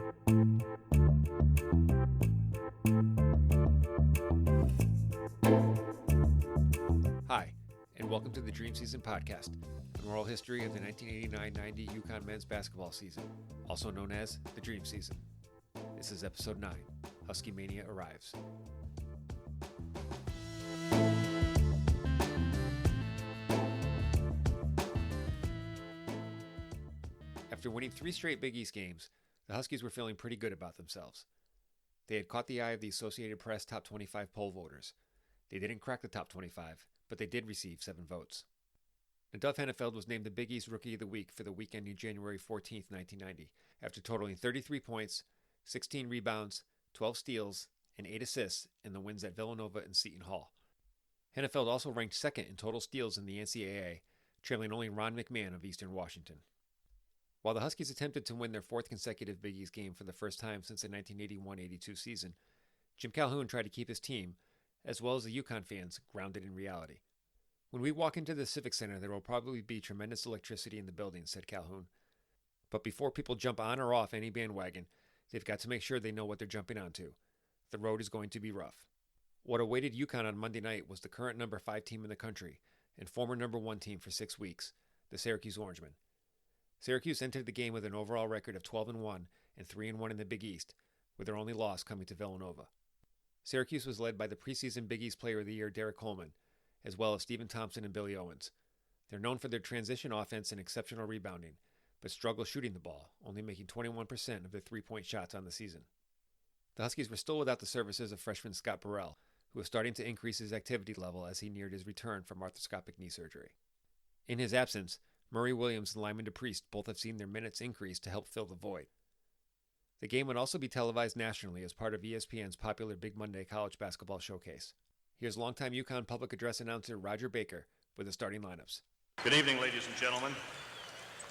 Hi, and welcome to the Dream Season podcast, an oral history of the 1989-90 UConn men's basketball season, also known as the Dream Season. This is episode 9, Huskymania Arrives. After winning 3 straight Big East games, the Huskies were feeling pretty good about themselves. They had caught the eye of the Associated Press top 25 poll voters. They didn't crack the top 25, but they did receive 7 votes. Nadav Hennefeld was named the Big East Rookie of the Week for the week ending January 14, 1990, after totaling 33 points, 16 rebounds, 12 steals, and 8 assists in the wins at Villanova and Seton Hall. Hennefeld also ranked second in total steals in the NCAA, trailing only Ron McMahon of Eastern Washington. While the Huskies attempted to win their 4th consecutive Big East game for the first time since the 1981-82 season, Jim Calhoun tried to keep his team, as well as the UConn fans, grounded in reality. "When we walk into the Civic Center, there will probably be tremendous electricity in the building," said Calhoun. "But before people jump on or off any bandwagon, they've got to make sure they know what they're jumping onto. The road is going to be rough." What awaited UConn on Monday night was the current number 5 team in the country and former number 1 team for 6 weeks, the Syracuse Orangemen. Syracuse entered the game with an overall record of 12-1 and 3-1 in the Big East, with their only loss coming to Villanova. Syracuse was led by the preseason Big East Player of the Year Derek Coleman, as well as Stephen Thompson and Billy Owens. They're known for their transition offense and exceptional rebounding, but struggle shooting the ball, only making 21% of their 3-point shots on the season. The Huskies were still without the services of freshman Scott Burrell, who was starting to increase his activity level as he neared his return from arthroscopic knee surgery. In his absence, Murray Williams and Lyman DePriest both have seen their minutes increase to help fill the void. The game would also be televised nationally as part of ESPN's popular Big Monday college basketball showcase. Here's longtime UConn public address announcer Roger Baker with the starting lineups. Good evening, ladies and gentlemen.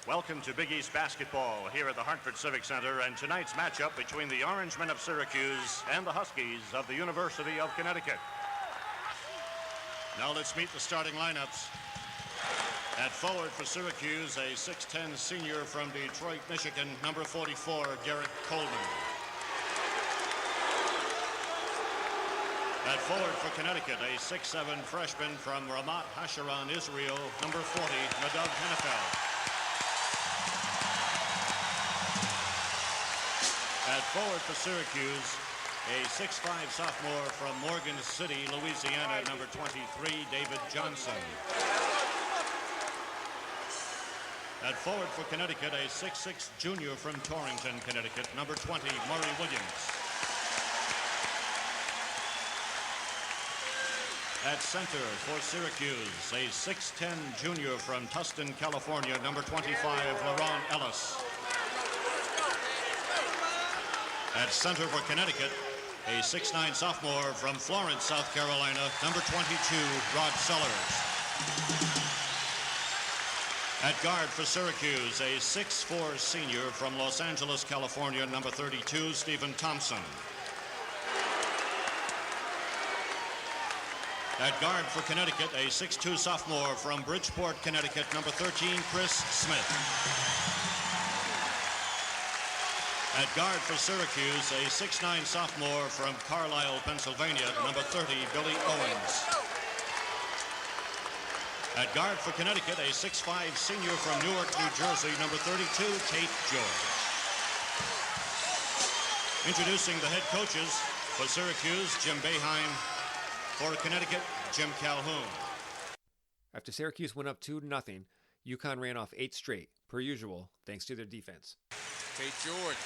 Welcome to Big East basketball here at the Hartford Civic Center and tonight's matchup between the Orangemen of Syracuse and the Huskies of the University of Connecticut. Now let's meet the starting lineups. At forward for Syracuse, a 6'10 senior from Detroit, Michigan, number 44, Garrett Coleman. At forward for Connecticut, a 6'7 freshman from Ramat Hasharon, Israel, number 40, Nadav Hennefeld. At forward for Syracuse, a 6'5 sophomore from Morgan City, Louisiana, number 23, David Johnson. At forward for Connecticut, a 6'6 junior from Torrington, Connecticut, number 20, Murray Williams. At center for Syracuse, a 6'10 junior from Tustin, California, number 25, LaRon Ellis. At center for Connecticut, a 6'9 sophomore from Florence, South Carolina, number 22, Rod Sellers. At guard for Syracuse, a 6'4 senior from Los Angeles, California, number 32, Stephen Thompson. At guard for Connecticut, a 6'2 sophomore from Bridgeport, Connecticut, number 13, Chris Smith. At guard for Syracuse, a 6'9 sophomore from Carlisle, Pennsylvania, number 30, Billy Owens. At guard for Connecticut, a 6'5 senior from Newark, New Jersey, number 32, Tate George. Introducing the head coaches for Syracuse, Jim Boeheim. For Connecticut, Jim Calhoun. After Syracuse went up 2-0, UConn ran off 8 straight, per usual, thanks to their defense. Tate George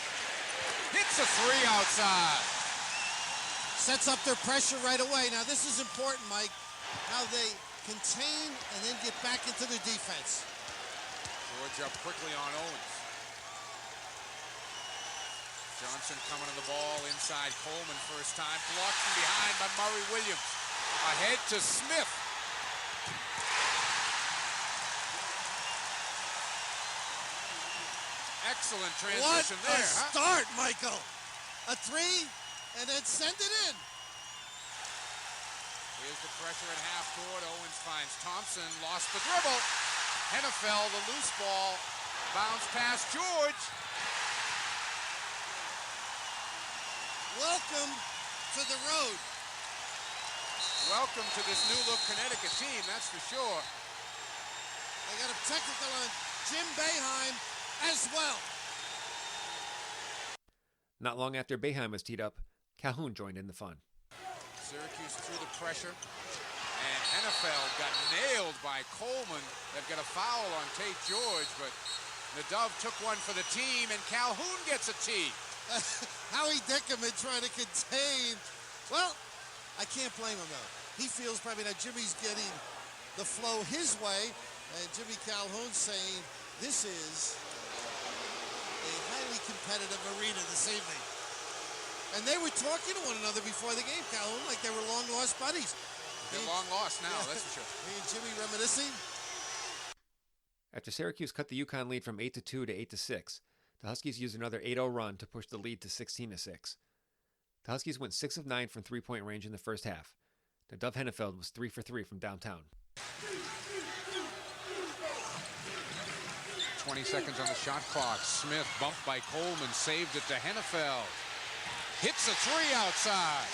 hits a 3 outside. Sets up their pressure right away. Now this is important, Mike, how they contain and then get back into their defense. George up quickly on Owens. Johnson coming to the ball inside Coleman first time. Blocked from behind by Murray Williams. Ahead to Smith. Excellent transition what there. What a start, Michael. A 3 and then send it in. Here's the pressure at half court. Owens finds Thompson, lost the dribble. Hennefeld, the loose ball, bounce past George. welcome to the road. Welcome to this new-look Connecticut team, that's for sure. They got a technical on Jim Boeheim as well. Not long after Boeheim was teed up, Calhoun joined in the fun. Syracuse through the pressure, and Hennefeld got nailed by Coleman. They've got a foul on Tate George, but the Dove took one for the team, and Calhoun gets a tee. Howie Dickerman trying to contain. Well, I can't blame him, though. He feels probably that Jimmy's getting the flow his way, and Jimmy Calhoun saying this is a highly competitive arena this evening. And they were talking to one another before the game, Calhoun, like they were long-lost buddies. They're long lost now, that's for sure. Me and Jimmy reminiscing. After Syracuse cut the UConn lead from 8-2 to 8-6, the Huskies used another 8-0 run to push the lead to 16-6. The Huskies went 6 of 9 from three-point range in the first half. The Dove Hennefeld was 3 for 3 from downtown. 20 seconds on the shot clock. Smith bumped by Coleman, saved it to Hennefeld. Hits a three outside.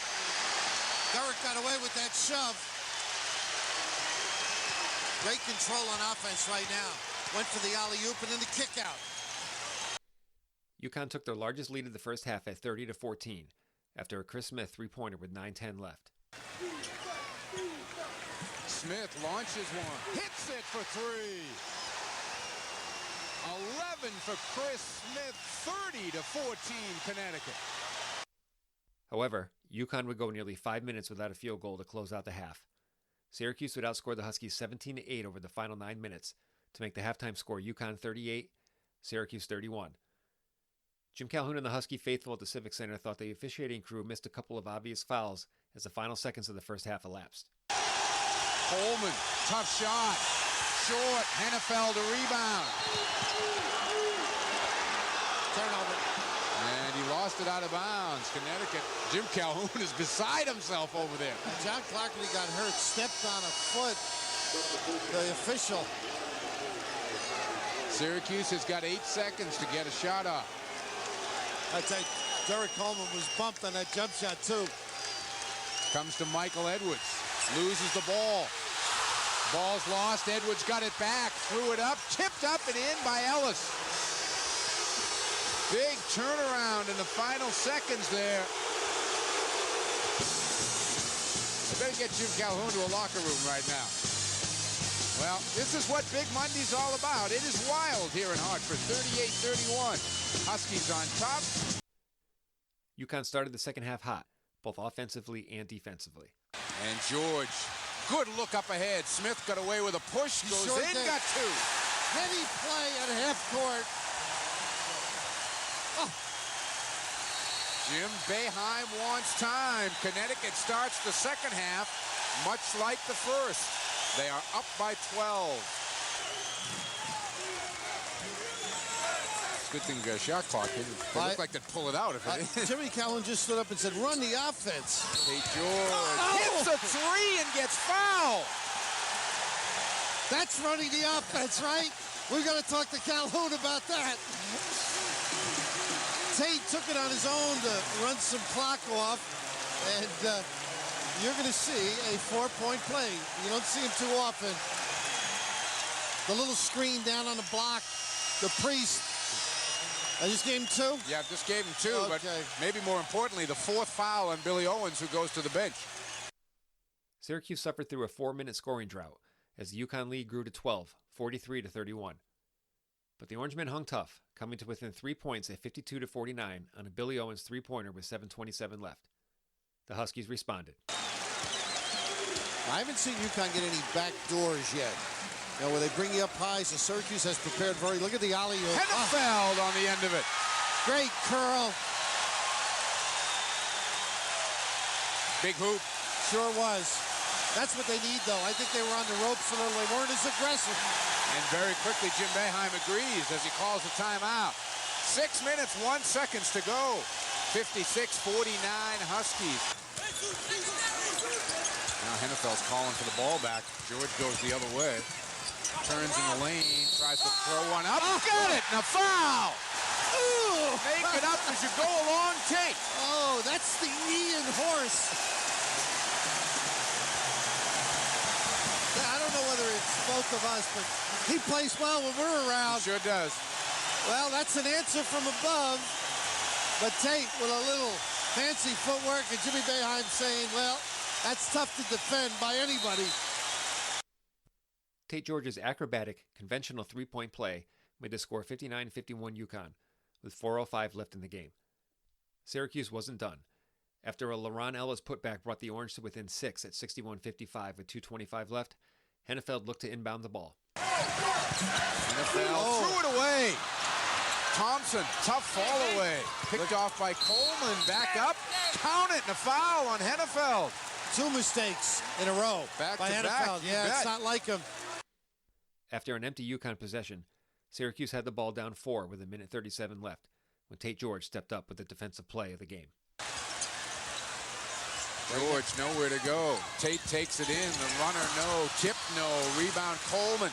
Derek got away with that shove. Great control on offense right now. Went for the alley-oop and then the kick out. UConn took their largest lead of the first half at 30-14 after a Chris Smith three-pointer with 9:10 left. Smith launches one, hits it for three. 11 for Chris Smith, 30-14 Connecticut. However, UConn would go nearly 5 minutes without a field goal to close out the half. Syracuse would outscore the Huskies 17-8 over the final 9 minutes to make the halftime score UConn 38, Syracuse 31. Jim Calhoun and the Husky faithful at the Civic Center thought the officiating crew missed a couple of obvious fouls as the final seconds of the first half elapsed. Coleman, tough shot. Short, Hennefeld a rebound. Turnover. And he lost it out of bounds. Connecticut, Jim Calhoun is beside himself over there. John Clarkley got hurt, stepped on a foot. The official. Syracuse has got 8 seconds to get a shot up. I'd say Derek Coleman was bumped on that jump shot, too. Comes to Michael Edwards. Loses the ball. Ball's lost. Edwards got it back. Threw it up. Tipped up and in by Ellis. Big turnaround in the final seconds there. I better get Jim Calhoun to a locker room right now. Well, this is what Big Monday's all about. It is wild here in Hartford. 38-31. Huskies on top. UConn started the second half hot, both offensively and defensively. And George, good look up ahead. Smith got away with a push, goes sure in, did. got two. Heavy play at half court. Oh. Jim Boeheim wants time. Connecticut starts the second half, much like the first. They are up by 12. It's a good thing you got a shot clock. It looked like they'd pull it out if it is. Jimmy Calhoun just stood up and said, run the offense. Hey, George hits a three and gets fouled. That's running the offense, right? We've got to talk to Calhoun about that. Tate took it on his own to run some clock off, and you're going to see a 4-point play. You don't see him too often. The little screen down on the block, the priest. I just gave him 2? Yeah, just gave him 2, okay. But maybe more importantly, the 4th foul on Billy Owens, who goes to the bench. Syracuse suffered through a 4-minute scoring drought as the UConn lead grew to 12, 43-31. But the Orangemen hung tough, coming to within 3 points at 52-49 on a Billy Owens three-pointer with 7:27 left. The Huskies responded. I haven't seen UConn get any back doors yet. You know, where they bring you up high, so Syracuse has prepared very. Look at the alley-oop. Hennefeld on the end of it. Great curl. Big hoop. Sure was. That's what they need, though. I think they were on the ropes a little. They weren't as aggressive. And very quickly, Jim Boeheim agrees as he calls the timeout. 6 minutes, 1 second to go. 56-49 Huskies. Now Hennefeld's calling for the ball back. George goes the other way. Turns in the lane, tries to throw one up. Got it, and a foul! Ooh. Make it up as you go along, Tate. Oh, that That's the Ian horse. I don't know whether it's both of us, but he plays well when we're around. He sure does. Well, that's an answer from above. But Tate with a little fancy footwork, and Jimmy Boeheim saying, well, that's tough to defend by anybody. Tate George's acrobatic, conventional three-point play made the score 59-51 UConn, with 4:05 left in the game. Syracuse wasn't done. After a LaRon Ellis putback brought the Orange to within 6 at 61-55 with 2:25 left, Hennefeld looked to inbound the ball. Hennefeld threw it away. Thompson, tough fall away. Picked off by Coleman, back up. Count it, and a foul on Hennefeld. 2 mistakes in a row Back by to Hennefeld. back, you Yeah, bet. it's not like him. After an empty UConn possession, Syracuse had the ball down 4 with 1:37 left, when Tate George stepped up with the defensive play of the game. George nowhere to go. Tate takes it in. The runner, no. Tip, no. Rebound, Coleman.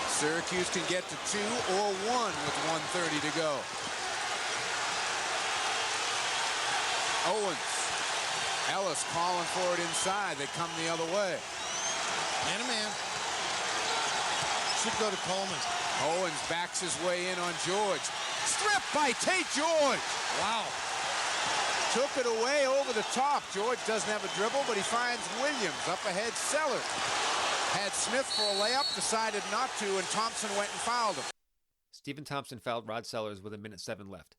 Syracuse can get to 2 or 1 with 1:30 to go. Owens. Ellis calling for it inside. They come the other way. Man to man. Should go to Coleman. Owens backs his way in on George. Stripped by Tate George. Wow. Took it away over the top. George doesn't have a dribble, but he finds Williams. Up ahead, Sellers. Had Smith for a layup, decided not to, and Thompson went and fouled him. Stephen Thompson fouled Rod Sellers with 1:07 left.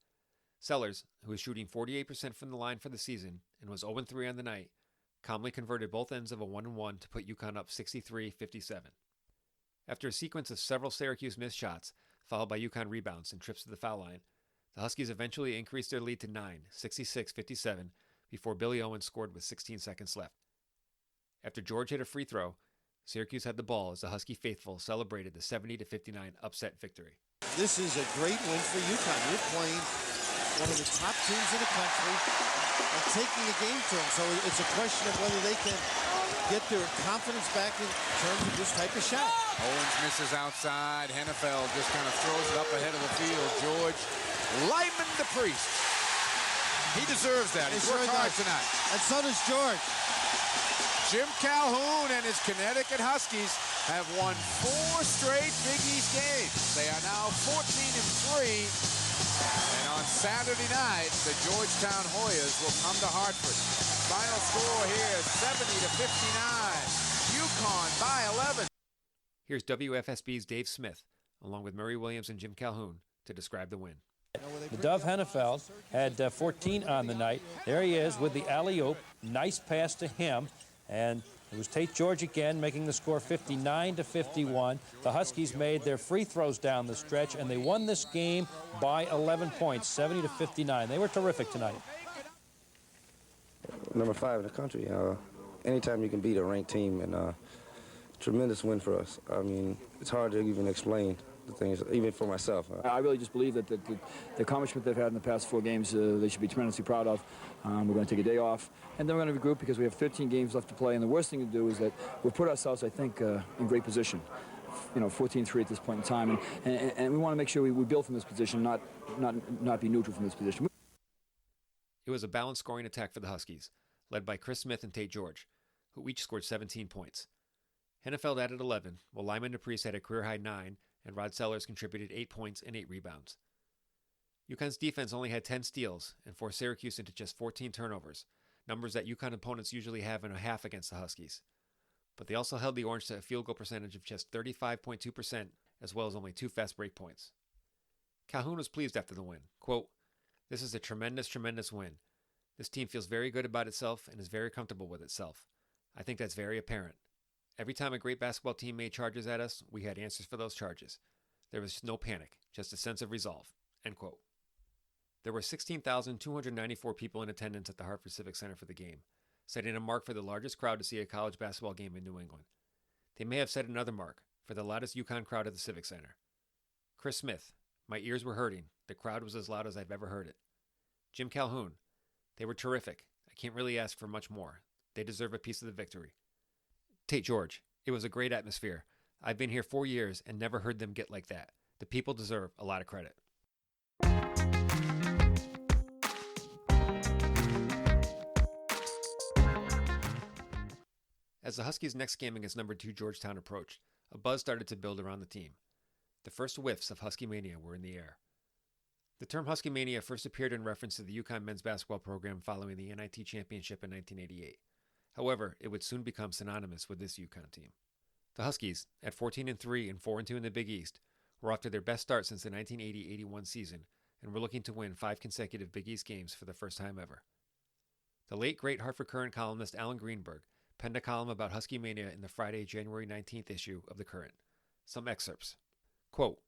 Sellers, who was shooting 48% from the line for the season and was 0-3 on the night, calmly converted both ends of a 1-1 to put UConn up 63-57. After a sequence of several Syracuse missed shots, followed by UConn rebounds and trips to the foul line, the Huskies eventually increased their lead to 9, 66-57, before Billy Owens scored with 16 seconds left. After George hit a free throw, Syracuse had the ball as the Husky faithful celebrated the 70-59 upset victory. This is a great win for UConn. You're playing one of the top teams in the country and taking the game to them. So it's a question of whether they can get their confidence back in terms of this type of shot. Owens misses outside. Hennefeld just kind of throws it up ahead of the field. George, Lyman the Priest. He deserves that. He's worked hard tonight. And so does George. Jim Calhoun and his Connecticut Huskies have won 4 straight Big East games. They are now 14-3. And on Saturday night, the Georgetown Hoyas will come to Hartford. Final score here, 70-59. UConn by 11. Here's WFSB's Dave Smith, along with Murray Williams and Jim Calhoun, to describe the win. The Dove Hennefeld had 14 on the night. There he is with the alley-oop. Nice pass to him. And it was Tate George again making the score 59-51. The Huskies made their free throws down the stretch, and they won this game by 11 points, 70-59. They were terrific tonight. Number 5 in the country. Anytime you can beat a ranked team, and tremendous win for us. I mean, it's hard to even explain the things, even for myself. I really just believe that the accomplishment they've had in the past 4 games, they should be tremendously proud of. We're going to take a day off, and then we're going to regroup because we have 13 games left to play. And the worst thing to do is that we've put ourselves, I think, in great position. 14-3 at this point in time, and we want to make sure we build from this position, not be neutral from this position. It was a balanced scoring attack for the Huskies, led by Chris Smith and Tate George, who each scored 17 points. Hennefeld added 11, while Lyman DePriest had a career-high 9, and Rod Sellers contributed 8 points and 8 rebounds. UConn's defense only had 10 steals and forced Syracuse into just 14 turnovers, numbers that UConn opponents usually have in a half against the Huskies. But they also held the Orange to a field goal percentage of just 35.2%, as well as only 2 fast break points. Calhoun was pleased after the win. Quote, "This is a tremendous, tremendous win. This team feels very good about itself and is very comfortable with itself. I think that's very apparent. Every time a great basketball team made charges at us, we had answers for those charges. There was no panic, just a sense of resolve." End quote. There were 16,294 people in attendance at the Hartford Civic Center for the game, setting a mark for the largest crowd to see a college basketball game in New England. They may have set another mark for the loudest UConn crowd at the Civic Center. Chris Smith, "My ears were hurting. The crowd was as loud as I've ever heard it." Jim Calhoun, "They were terrific. I can't really ask for much more. They deserve a piece of the victory." Tate George, "It was a great atmosphere. I've been here 4 years and never heard them get like that. The people deserve a lot of credit." As the Huskies' next game against number 2 Georgetown approached, a buzz started to build around the team. The first whiffs of Huskymania were in the air. The term Huskymania first appeared in reference to the UConn men's basketball program following the NIT championship in 1988. However, it would soon become synonymous with this UConn team. The Huskies, at 14-3 and 4-2 in the Big East, were off to their best start since the 1980-81 season and were looking to win 5 consecutive Big East games for the first time ever. The late great Hartford Courant columnist Alan Greenberg penned a column about Huskymania in the Friday, January 19th issue of the Courant. Some excerpts. Quote,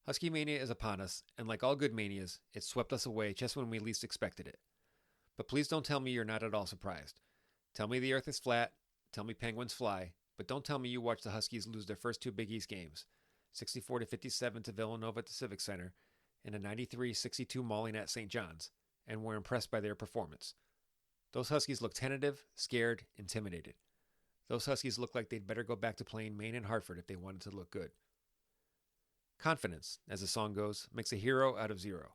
Huskymania is upon us, and like all good manias, it swept us away just when we least expected it. But please don't tell me you're not at all surprised. Tell me the earth is flat, tell me penguins fly, but don't tell me you watched the Huskies lose their first 2 Big East games, 64-57 to Villanova at the Civic Center, and a 93-62 mauling at St. John's, and were impressed by their performance. Those Huskies looked tentative, scared, intimidated. Those Huskies looked like they'd better go back to playing Maine and Hartford if they wanted to look good. Confidence, as the song goes, makes a hero out of zero.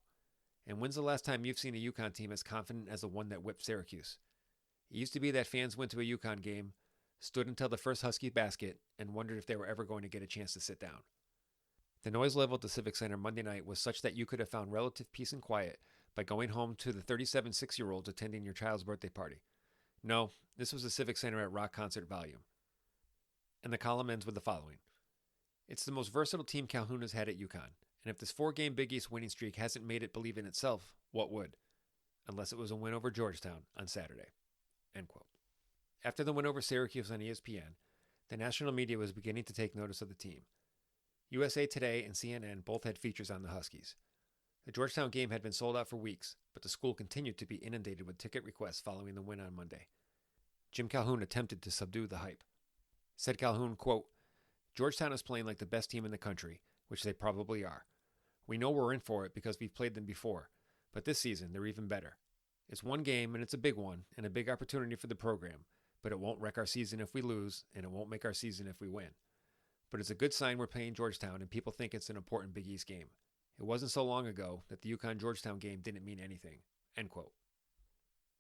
And when's the last time you've seen a UConn team as confident as the one that whipped Syracuse? It used to be that fans went to a UConn game, stood until the first Husky basket, and wondered if they were ever going to get a chance to sit down. The noise level at the Civic Center Monday night was such that you could have found relative peace and quiet by going home to the 37 6-year-olds attending your child's birthday party. No, this was the Civic Center at rock concert volume. And the column ends with the following. It's the most versatile team Calhoun has had at UConn, and if this 4-game Big East winning streak hasn't made it believe in itself, what would? Unless it was a win over Georgetown on Saturday. End quote. After the win over Syracuse on ESPN, the national media was beginning to take notice of the team. USA Today and CNN both had features on the Huskies. The Georgetown game had been sold out for weeks, but the school continued to be inundated with ticket requests following the win on Monday. Jim Calhoun attempted to subdue the hype. Said Calhoun, quote, Georgetown is playing like the best team in the country, which they probably are. We know we're in for it because we've played them before, but this season they're even better. It's one game and it's a big one and a big opportunity for the program, but it won't wreck our season if we lose and it won't make our season if we win. But it's a good sign we're playing Georgetown and people think it's an important Big East game. It wasn't so long ago that the UConn-Georgetown game didn't mean anything. End quote.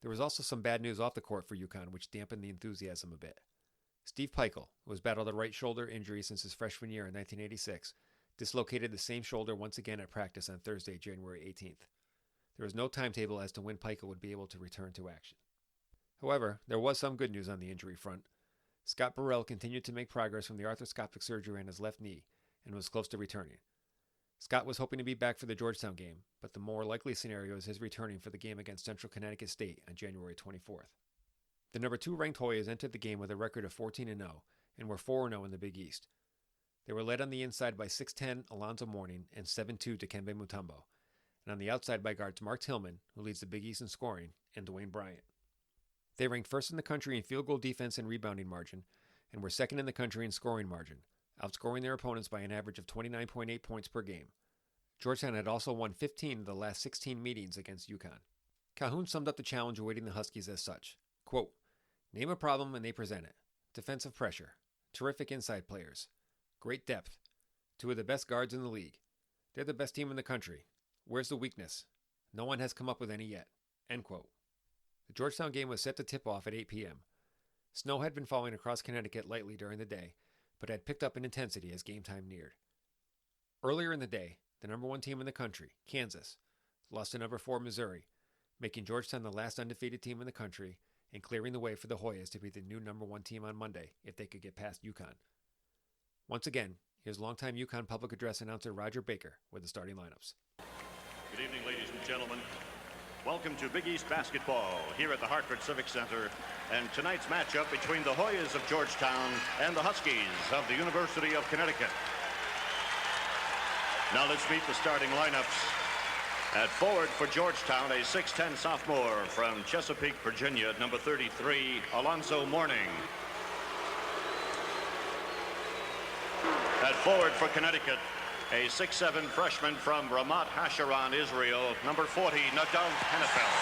There was also some bad news off the court for UConn which dampened the enthusiasm a bit. Steve Peichel, who has battled a right shoulder injury since his freshman year in 1986, dislocated the same shoulder once again at practice on Thursday, January 18th. There was no timetable as to when Peichel would be able to return to action. However, there was some good news on the injury front. Scott Burrell continued to make progress from the arthroscopic surgery on his left knee and was close to returning. Scott was hoping to be back for the Georgetown game, but the more likely scenario is his returning for the game against Central Connecticut State on January 24th. The number 2 ranked Hoyas entered the game with a record of 14-0 and were 4-0 in the Big East. They were led on the inside by 6'10" Alonzo Mourning and 7'2" Dikembe Mutombo, and on the outside by guards Mark Tillman, who leads the Big East in scoring, and Dwayne Bryant. They ranked first in the country in field goal defense and rebounding margin, and were second in the country in scoring margin, outscoring their opponents by an average of 29.8 points per game. Georgetown had also won 15 of the last 16 meetings against UConn. Calhoun summed up the challenge awaiting the Huskies as such. Quote, name a problem and they present it. Defensive pressure. Terrific inside players. Great depth. 2 of the best guards in the league. They're the best team in the country. Where's the weakness? No one has come up with any yet. End quote. The Georgetown game was set to tip off at 8 p.m. Snow had been falling across Connecticut lightly during the day, but had picked up in intensity as game time neared. Earlier in the day, the number 1 team in the country, Kansas, lost to number 4 Missouri, making Georgetown the last undefeated team in the country and clearing the way for the Hoyas to be the new number 1 team on Monday if they could get past UConn. Once again, here's longtime UConn public address announcer Roger Baker with the starting lineups. Good evening, ladies and gentlemen. Welcome to Big East basketball here at the Hartford Civic Center, and tonight's matchup between the Hoyas of Georgetown and the Huskies of the University of Connecticut. Now let's meet the starting lineups. At forward for Georgetown, a 6'10" sophomore from Chesapeake, Virginia, number 33, Alonzo Mourning. At forward for Connecticut, a 6'7" freshman from Ramat Hasharon, Israel, number 40, Nadav Hennefeld.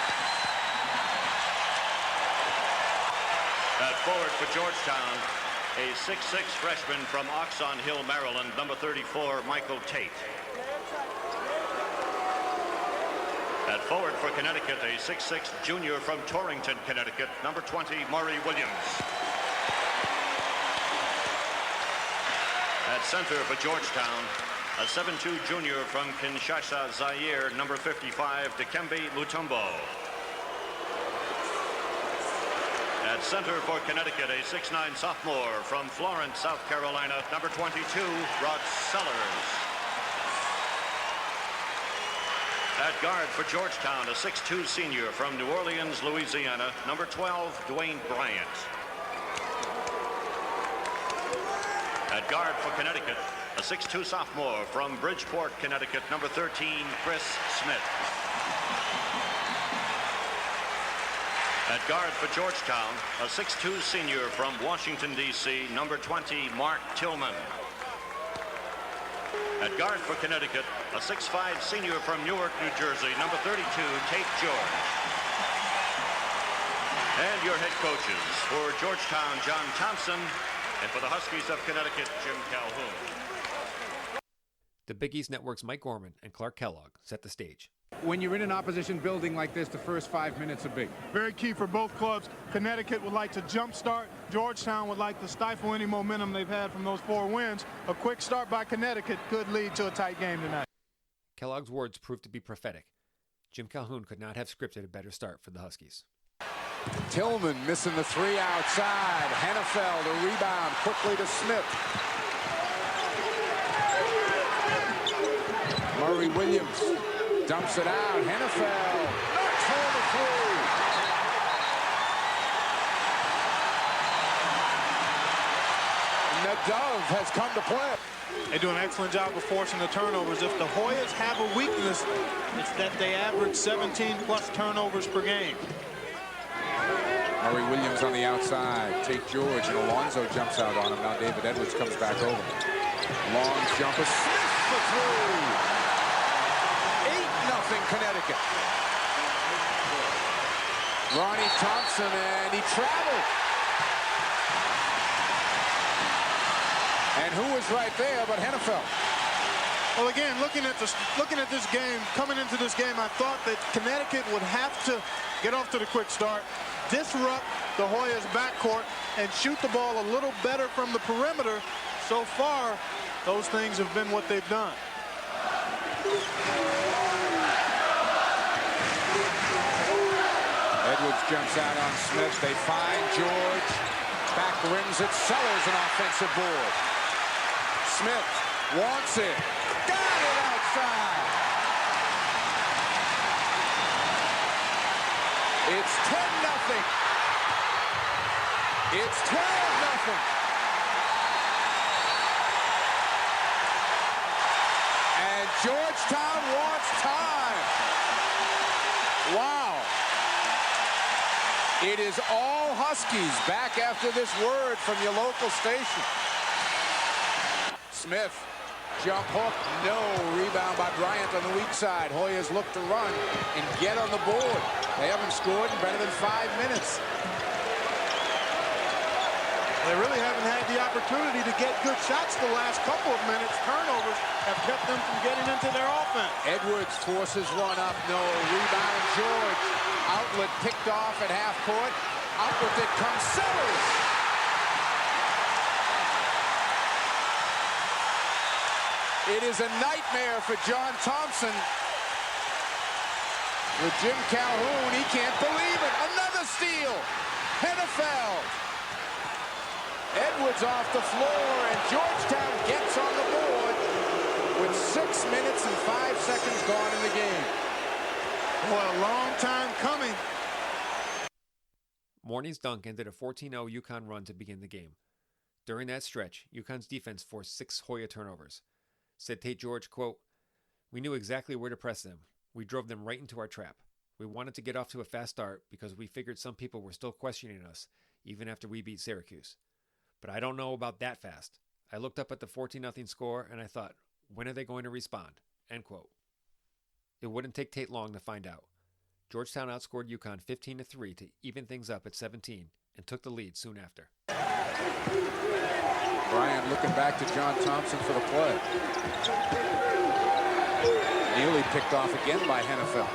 At forward for Georgetown, a 6'6" freshman from Oxon Hill, Maryland, number 34, Michael Tate. At forward for Connecticut, a 6'6" junior from Torrington, Connecticut, number 20, Maury Williams. At center for Georgetown, a 7'2" junior from Kinshasa, Zaire, number 55, Dikembe Mutombo. At center for Connecticut, a 6'9" sophomore from Florence, South Carolina, number 22, Rod Sellers. At guard for Georgetown, a 6'2" senior from New Orleans, Louisiana, number 12, Dwayne Bryant. At guard for Connecticut, a 6'2" sophomore from Bridgeport, Connecticut, number 13, Chris Smith. At guard for Georgetown, a 6'2" senior from Washington, D.C., number 20, Mark Tillman. At guard for Connecticut, a 6'5" senior from Newark, New Jersey, number 32, Tate George. And your head coaches for Georgetown, John Thompson, and for the Huskies of Connecticut, Jim Calhoun. The Big East Network's Mike Gorman and Clark Kellogg set the stage. When you're in an opposition building like this, the first 5 minutes are big. Very key for both clubs. Connecticut would like to jumpstart. Georgetown would like to stifle any momentum they've had from those 4 wins. A quick start by Connecticut could lead to a tight game tonight. Kellogg's words proved to be prophetic. Jim Calhoun could not have scripted a better start for the Huskies. Tillman missing the 3 outside. Hennefeld, a rebound quickly to Smith. Murray Williams dumps it out. Hennefeld knocks home a 3. And the Dove has come to play. They do an excellent job of forcing the turnovers. If the Hoyas have a weakness, it's that they average 17-plus turnovers per game. Murray Williams on the outside. Tate George and Alonzo jumps out on him. Now David Edwards comes back over. Long jumper. Smith for 3. 8-0 Connecticut. Ronnie Thompson, and he traveled. And who was right there but Hennefeld? Well, again, looking at this game, coming into this game, I thought that Connecticut would have to get off to the quick start, disrupt the Hoyas' backcourt, and shoot the ball a little better from the perimeter. So far, those things have been what they've done. Edwards jumps out on Smith. They find George. Back rims it. Sellers an offensive board. Smith wants it. Got it outside. It's 10-0. It's 12-0. And Georgetown wants time. Wow. It is all Huskies back after this word from your local station. Smith, jump hook, no. Rebound by Bryant on the weak side. Hoyas look to run and get on the board. They haven't scored in better than 5 minutes. They really haven't had the opportunity to get good shots the last couple of minutes. Turnovers have kept them from getting into their offense. Edwards forces one up, no. Rebound, George. Outlet picked off at half court. Out with it comes Sellers. It is a nightmare for John Thompson. With Jim Calhoun, he can't believe it. Another steal. Hennefeld. Edwards off the floor, and Georgetown gets on the board with 6 minutes and 5 seconds gone in the game. Boy, a long time coming. Morning's dunk ended a 14-0 UConn run to begin the game. During that stretch, UConn's defense forced 6 Hoya turnovers. Said Tate George, quote, "We knew exactly where to press them. We drove them right into our trap. We wanted to get off to a fast start because we figured some people were still questioning us even after we beat Syracuse. But I don't know about that fast. I looked up at the 14-0 score and I thought, when are they going to respond?" End quote. It wouldn't take Tate long to find out. Georgetown outscored UConn 15-3 to even things up at 17 and took the lead soon after. Bryant looking back to John Thompson for the play. Nearly picked off again by Hennefeld.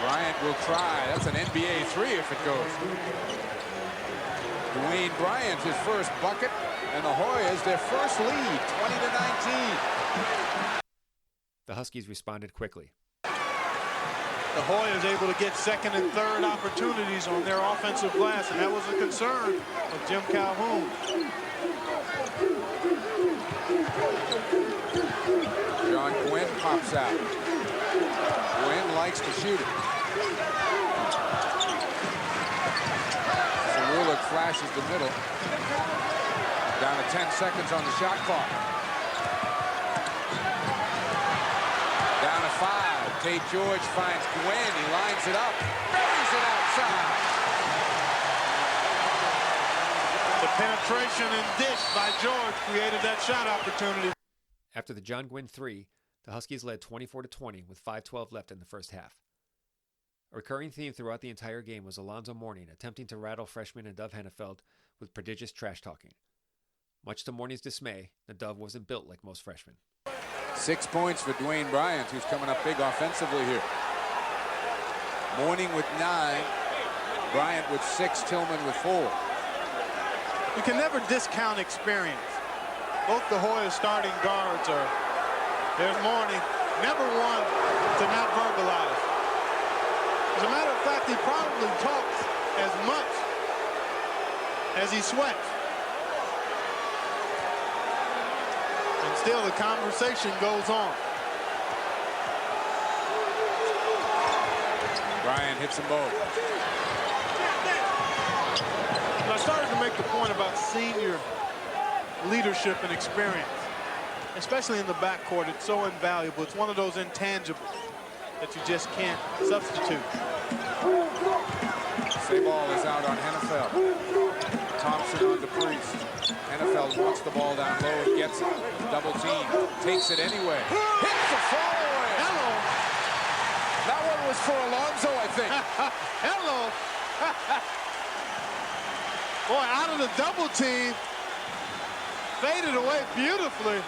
Bryant will try. That's an NBA three if it goes. Dwayne Bryant, his first bucket, and the Hoyas their first lead, 20-19. The Huskies responded quickly. The Hoyas able to get second and third opportunities on their offensive glass, and that was a concern of Jim Calhoun. John Gwynn pops out. Gwynn likes to shoot it. Syracuse flashes the middle. Down to 10 seconds on the shot clock. Down to 5. Tate George finds Gwynn. He lines it up. Buries it outside. The penetration and dish by George created that shot opportunity. After the John Gwynn three, the Huskies led 24-20 with 5:12 left in the first half. A recurring theme throughout the entire game was Alonzo Mourning attempting to rattle freshman Nadav Hennefeld with prodigious trash talking. Much to Mourning's dismay, Nadav wasn't built like most freshmen. 6 points for Dwayne Bryant, who's coming up big offensively here. Mourning with 9, Bryant with 6, Tillman with 4. You can never discount experience. Both the Hoyas starting guards are, there's Mourning, never one to not verbalize. As a matter of fact, he probably talks as much as he sweats. And still the conversation goes on. Bryant hits them both. I started to make the point about senior leadership and experience, especially in the backcourt. It's so invaluable. It's one of those intangibles that you just can't substitute. Save ball is out on Hennefeld. Thompson on to Priest. Hennefeld wants the ball down low and gets it. Double team. Takes it anyway. Hits the fall away. Hello. That one was for Alonzo, I think. Hello. Boy, out of the double team. Faded away beautifully.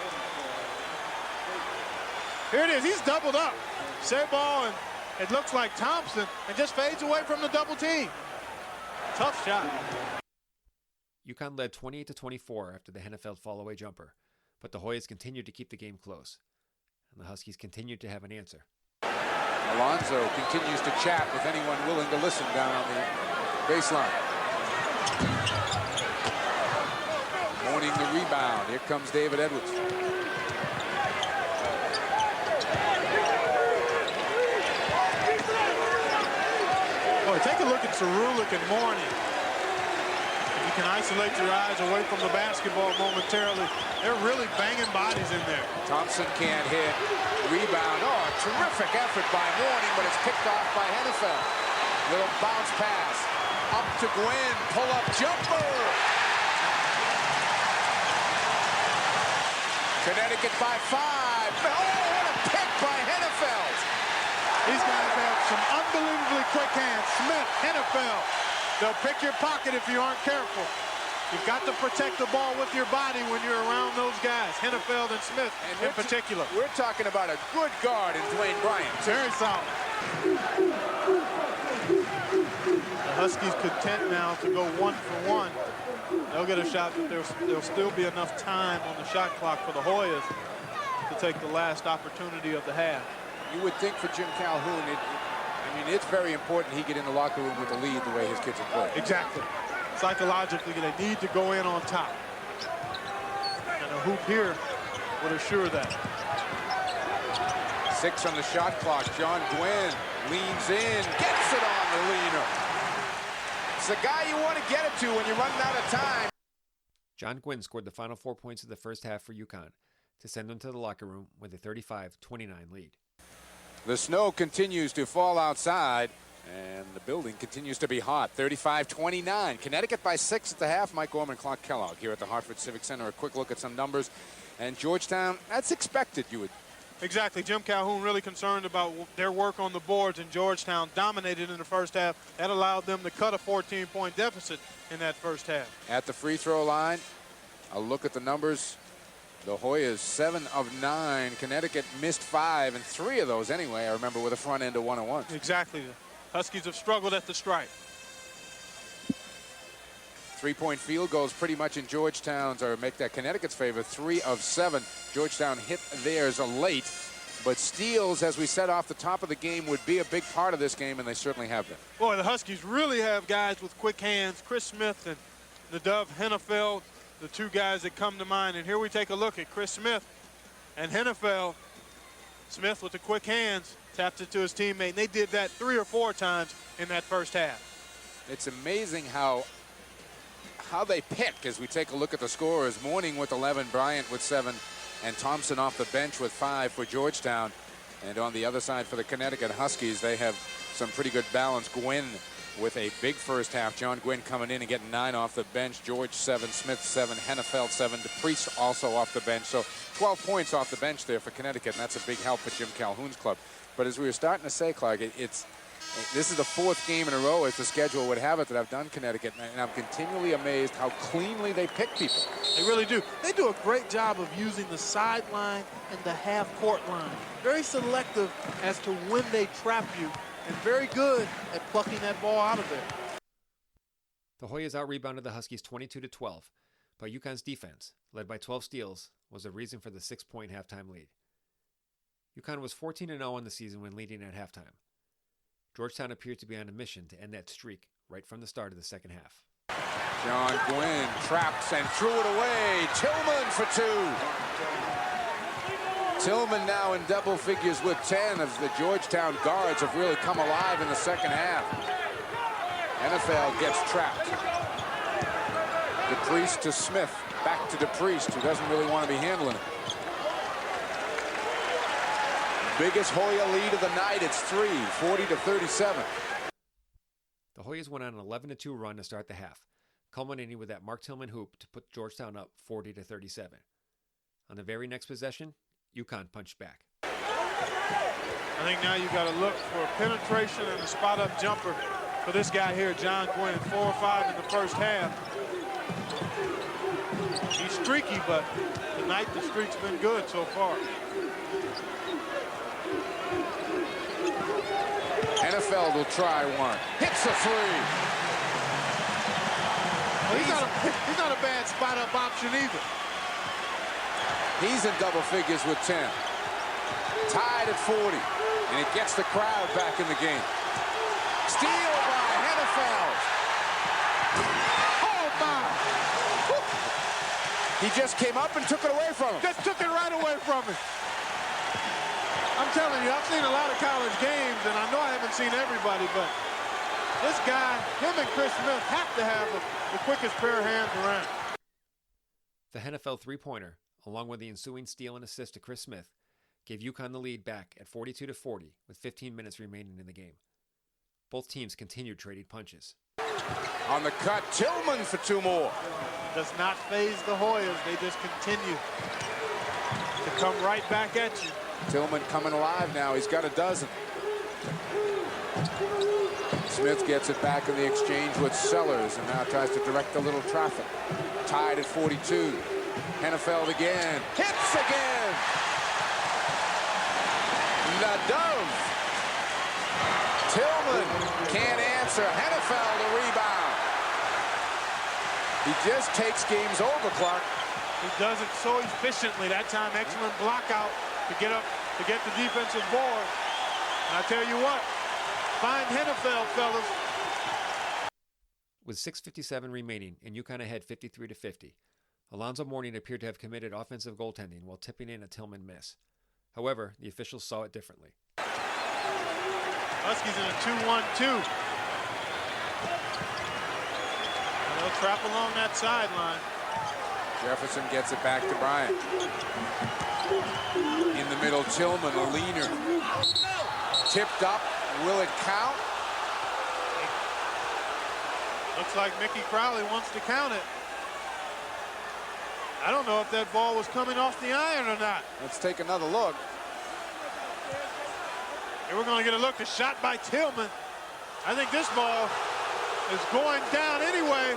Here it is. He's doubled up. Save ball, and it looks like Thompson, and just fades away from the double team. Tough shot. UConn led 28-24 after the Hennefeld fall-away jumper, but the Hoyas continued to keep the game close, and the Huskies continued to have an answer. Alonzo continues to chat with anyone willing to listen down on the baseline. Mourning the rebound. Here comes David Edwards. Boy, take a look at Syracuse and Mourning. If you can isolate your eyes away from the basketball momentarily, they're really banging bodies in there. Thompson can't hit. Rebound. Oh, a terrific effort by Mourning, but it's picked off by Hennefeld. Little bounce pass. Up to Gwynn. Pull-up jumper. Connecticut by 5. Oh, what a pick by Hennefeld. These guys have some unbelievably quick hands. Smith, Hennefeld. They'll pick your pocket if you aren't careful. You've got to protect the ball with your body when you're around those guys, Hennefeld and Smith in particular. We're talking about a good guard in Dwayne Bryant. Very solid. The Huskies content now to go 1 for 1. They'll get a shot, but there'll still be enough time on the shot clock for the Hoyas to take the last opportunity of the half. You would think for Jim Calhoun, it's very important he get in the locker room with the lead the way his kids have played. Exactly. Psychologically, they need to go in on top. And a hoop here would assure that. 6 on the shot clock. John Gwynn leans in, gets it on the leaner. It's the guy you want to get it to when you're running out of time. John Gwynn scored the final 4 points of the first half for UConn to send them to the locker room with a 35-29 lead. The snow continues to fall outside, and the building continues to be hot. 35-29. Connecticut by 6 at the half. Mike Gorman, Clark Kellogg here at the Hartford Civic Center. A quick look at some numbers. And Georgetown, that's expected, you would. Exactly. Jim Calhoun really concerned about their work on the boards, and Georgetown dominated in the first half. That allowed them to cut a 14-point deficit in that first half. At the free throw line, a look at the numbers. The Hoyas 7 of 9. Connecticut missed 5, and 3 of those anyway, I remember, with a front end of 1-on-1. Exactly. Huskies have struggled at the stripe. Three-point field goals pretty much in Georgetown's, or make that Connecticut's favor, 3 of 7. Georgetown hit theirs late, but steals, as we said off the top of the game, would be a big part of this game, and they certainly have been. Boy, the Huskies really have guys with quick hands. Chris Smith and Nadav Hennefeld, the two guys that come to mind. And here we take a look at Chris Smith and Hennefeld. Smith with the quick hands taps it to his teammate, and they did that 3 or 4 times in that first half. It's amazing how they pick as we take a look at the scorers. Mourning with 11, Bryant with 7, and Thompson off the bench with 5 for Georgetown. And on the other side for the Connecticut Huskies, they have some pretty good balance. Gwynn with a big first half. John Gwynn coming in and getting 9 off the bench. George 7, Smith 7, Hennefeld 7, DePriest also off the bench. So 12 points off the bench there for Connecticut, and that's a big help for Jim Calhoun's club. But as we were starting to say, Clark, this is the 4th game in a row, as the schedule would have it, that I've done Connecticut, and I'm continually amazed how cleanly they pick people. They really do. They do a great job of using the sideline and the half-court line. Very selective as to when they trap you, and very good at plucking that ball out of there. The Hoyas out-rebounded the Huskies 22-12, but UConn's defense, led by 12 steals, was the reason for the 6-point halftime lead. UConn was 14-0 in the season when leading at halftime. Georgetown appeared to be on a mission to end that streak right from the start of the second half. John Gwynn trapped and threw it away. Tillman for 2. Tillman now in double figures with 10 as the Georgetown guards have really come alive in the second half. NFL gets trapped. DePriest to Smith. Back to DePriest, who doesn't really want to be handling it. Biggest Hoya lead of the night. It's 3, 40-37. The Hoyas went on an 11-2 run to start the half, culminating with that Mark Tillman hoop to put Georgetown up 40-37. On the very next possession, UConn punched back. I think now you got to look for penetration and a spot-up jumper for this guy here, John Gwynn. 4 or 5 in the first half. He's streaky, but tonight the streak's been good so far. NFL will try one. Hits a 3. Well, he's not a bad spot-up option either. He's in double figures with 10. Tied at 40. And it gets the crowd back in the game. Steal by Hennefeld. Oh, my. He just came up and took it away from him. Just took it right away from him. I'm telling you, I've seen a lot of college games, and I know I haven't seen everybody, but this guy, him and Chris Smith, have to have the quickest pair of hands around. The Hennefeld three-pointer, along with the ensuing steal and assist to Chris Smith, gave UConn the lead back at 42-40 with 15 minutes remaining in the game. Both teams continued trading punches. On the cut, Tillman for 2 more. Does not faze the Hoyas. They just continue to come right back at you. Tillman coming alive now. He's got a dozen. Smith gets it back in the exchange with Sellers and now tries to direct a little traffic. Tied at 42. Hennefeld again. Hits again. Nadav. Tillman can't answer. Hennefeld a rebound. He just takes games over, Clark. He does it so efficiently. That time, excellent block out to get the defensive board. And I tell you what, find Hennefeld, fellas. With 6:57 remaining and UConn ahead 53-50, Alonzo Mourning appeared to have committed offensive goaltending while tipping in a Tillman miss. However, the officials saw it differently. Huskies in a 2-1-2. They'll trap along that sideline. Jefferson gets it back to Bryant. In the middle, Tillman, a leaner. Tipped up. Will it count? Looks like Mickey Crowley wants to count it. I don't know if that ball was coming off the iron or not. Let's take another look. Here we're going to get a look. A shot by Tillman. I think this ball is going down anyway.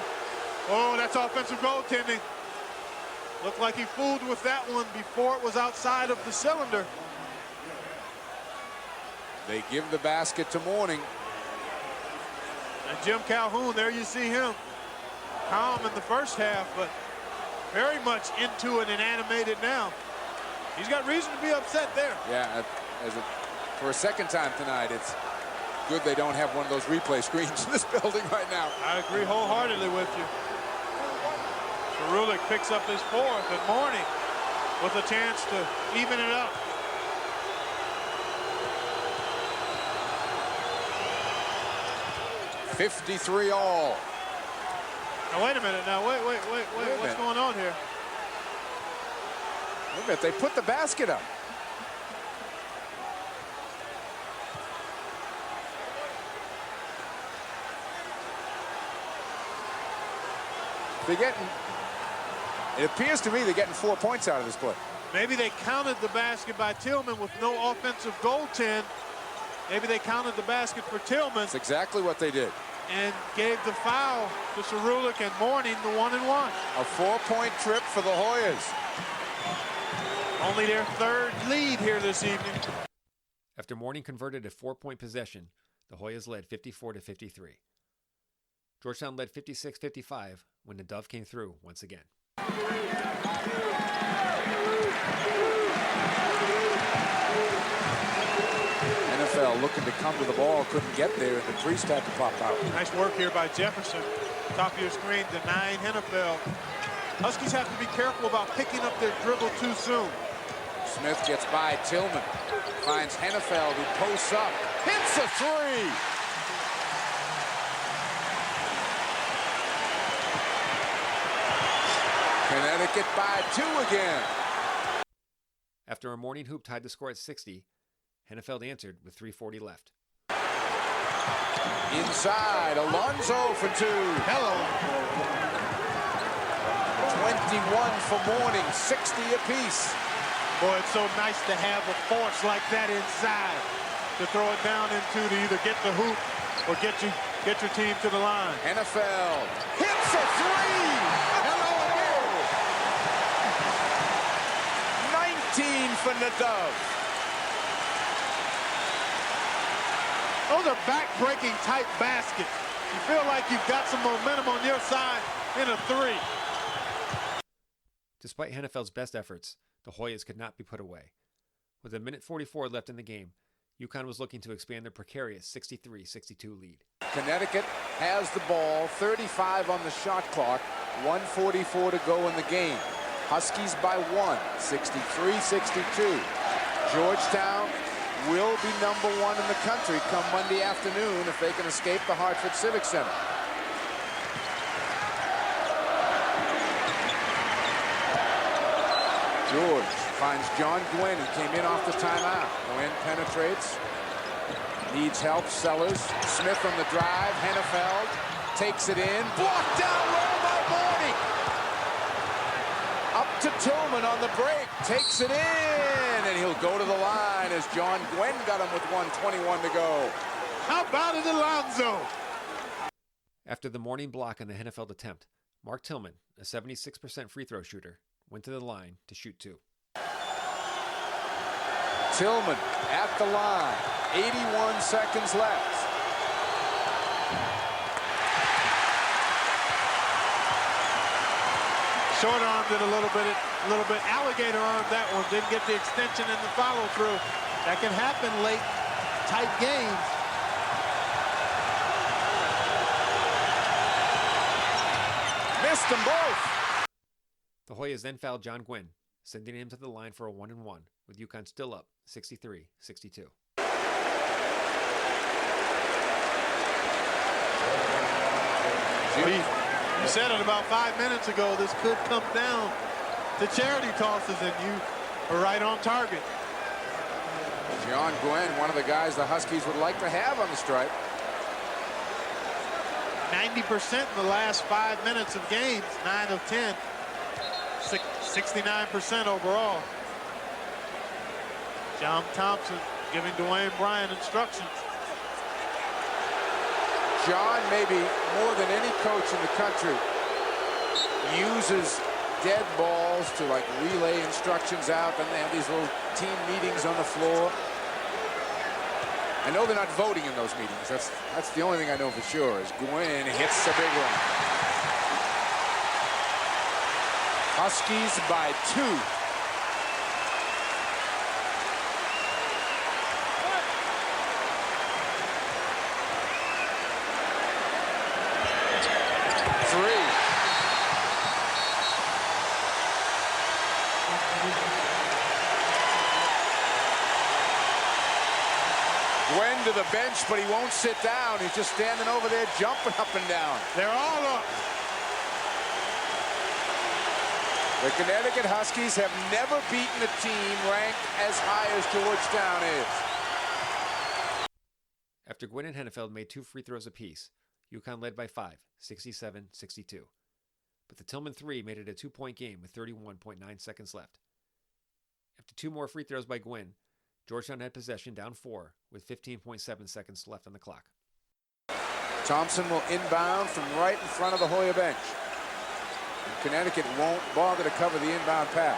Oh, that's offensive goaltending. Looked like he fooled with that one before it was outside of the cylinder. They give the basket to Mourning. And Jim Calhoun, there you see him, calm in the first half, but very much into it and animated now. He's got reason to be upset there. Yeah, for a second time tonight, it's good they don't have one of those replay screens in this building right now. I agree wholeheartedly with you. Syracuse picks up his fourth, and Mourning with a chance to even it up. $53 all. Now wait a minute. Now wait. What's going on here? Wait a minute. They put the basket up. They're getting. It appears to me they're getting 4 points out of this play. Maybe they counted the basket by Tillman with no offensive goaltend. Maybe they counted the basket for Tillman. That's exactly what they did. And gave the foul to Syracuse and Mourning the 1-and-1. A 4-point trip for the Hoyas. Only their third lead here this evening. After Mourning converted a 4-point possession, the Hoyas led 54-53. Georgetown led 56-55 when the Dove came through once again. NFL looking to come to the ball, couldn't get there, and the Priest had to pop out. Nice work here by Jefferson. Top of your screen, denying NFL. Huskies have to be careful about picking up their dribble too soon. Smith gets by Tillman. Finds Hennefeld, who posts up. Hits a three! Connecticut by 2 again. After a Mourning hoop tied the score at 60, Hennefeld answered with 3:40 left. Inside, Alonzo for 2. Hello. 21 for Mourning, 60 apiece. Boy, it's so nice to have a force like that inside to throw it down into to either get the hoop or get your team to the line. Hennefeld hits a three. Hello, 19 for the Dove. Those are back-breaking type baskets. You feel like you've got some momentum on your side in a three. Despite Hennefeld's best efforts, the Hoyas could not be put away. With a minute 44 left in the game, UConn was looking to expand their precarious 63-62 lead. Connecticut has the ball, 35 on the shot clock, 1:44 to go in the game. Huskies by 1, 63-62. Georgetown will be number 1 in the country come Monday afternoon if they can escape the Hartford Civic Center. George finds John Gwynn, who came in off the timeout. Gwynn penetrates, needs help, Sellers. Smith on the drive, Hennefeld takes it in, blocked down low by Mourning. Up to Tillman on the break, takes it in, and he'll go to the line as John Gwynn got him with 1:21 to go. How about it, Alonzo? After the Mourning block on the Hennefeld attempt, Mark Tillman, a 76% free throw shooter, went to the line to shoot 2. Tillman at the line, 81 seconds left. Short armed it a little bit, alligator armed that one. Didn't get the extension and the follow through. That can happen late, tight games. Missed them both. The Hoyas then fouled John Gwynn, sending him to the line for a 1-and-1, with UConn still up 63-62. You said it about 5 minutes ago, this could come down to charity tosses, and you are right on target. John Gwynn, one of the guys the Huskies would like to have on the stripe. 90% in the last 5 minutes of games, 9 of 10. 69% overall. John Thompson giving Dwayne Bryan instructions. John, maybe more than any coach in the country, uses dead balls to like relay instructions out. Then they have these little team meetings on the floor. I know they're not voting in those meetings. That's the only thing I know for sure is Gwynn hits a big one. Huskies by 2. Gwen to the bench, but he won't sit down. He's just standing over there jumping up and down. They're all up. The Connecticut Huskies have never beaten a team ranked as high as Georgetown is. After Gwynn and Hennefeld made 2 free throws apiece, UConn led by 5, 67-62. But the Tillman 3 made it a 2-point game with 31.9 seconds left. After 2 more free throws by Gwynn, Georgetown had possession down 4 with 15.7 seconds left on the clock. Thompson will inbound from right in front of the Hoya bench. And Connecticut won't bother to cover the inbound pass.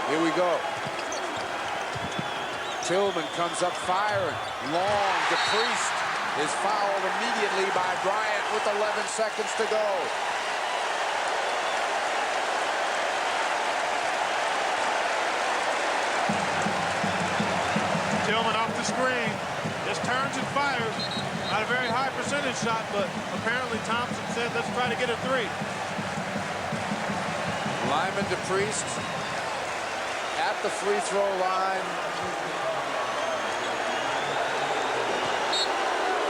Here we go. Tillman comes up firing. Long to Priest is fouled immediately by Bryant with 11 seconds to go. Tillman off the screen, just turns and fires. Not a very high percentage shot, but apparently Thompson said, let's try to get a 3. Lyman to Priest at the free throw line.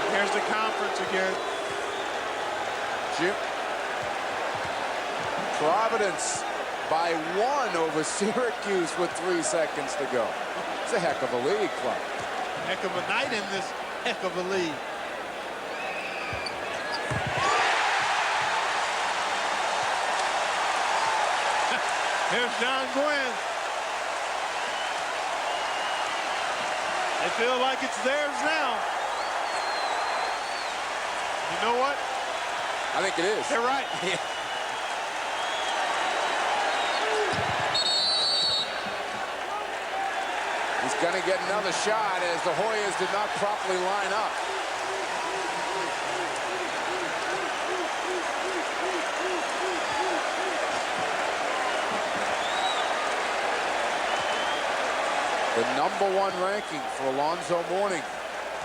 Here's the conference again. Providence by 1 over Syracuse with 3 seconds to go. It's a heck of a league, Clark. Heck of a night in this heck of a league. Here's John Gwynn. They feel like it's theirs now. You know what? I think it is. They're right. He's going to get another shot as the Hoyas did not properly line up. The #1 ranking for Alonzo Mourning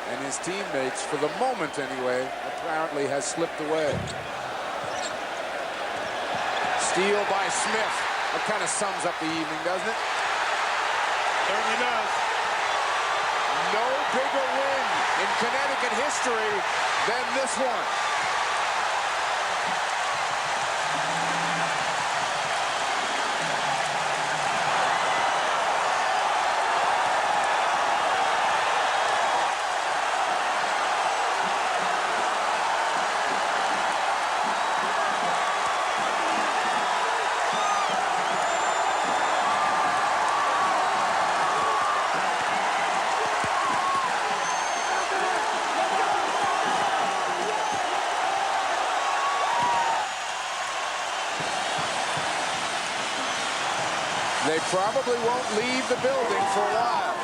and his teammates, for the moment anyway, apparently has slipped away. Steal by Smith. That kind of sums up the evening, doesn't it? Certainly does. No bigger win in Connecticut history than this one. They probably won't leave the building for a while.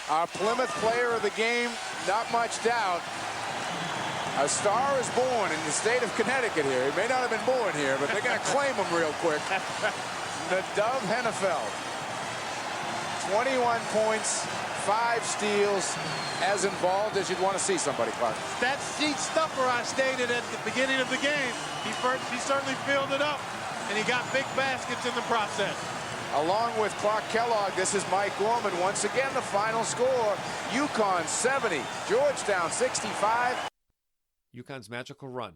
Our Plymouth player of the game, not much doubt. A star is born in the state of Connecticut here. He may not have been born here, but they're going to claim him real quick. Nadav Hennefeld. 21 points, 5 steals, as involved as you'd want to see somebody, Clark. That sheet stuffer I stated at the beginning of the game, he certainly filled it up. And he got big baskets in the process. Along with Clark Kellogg, this is Mike Gorman. Once again, the final score, UConn 70, Georgetown 65. UConn's magical run,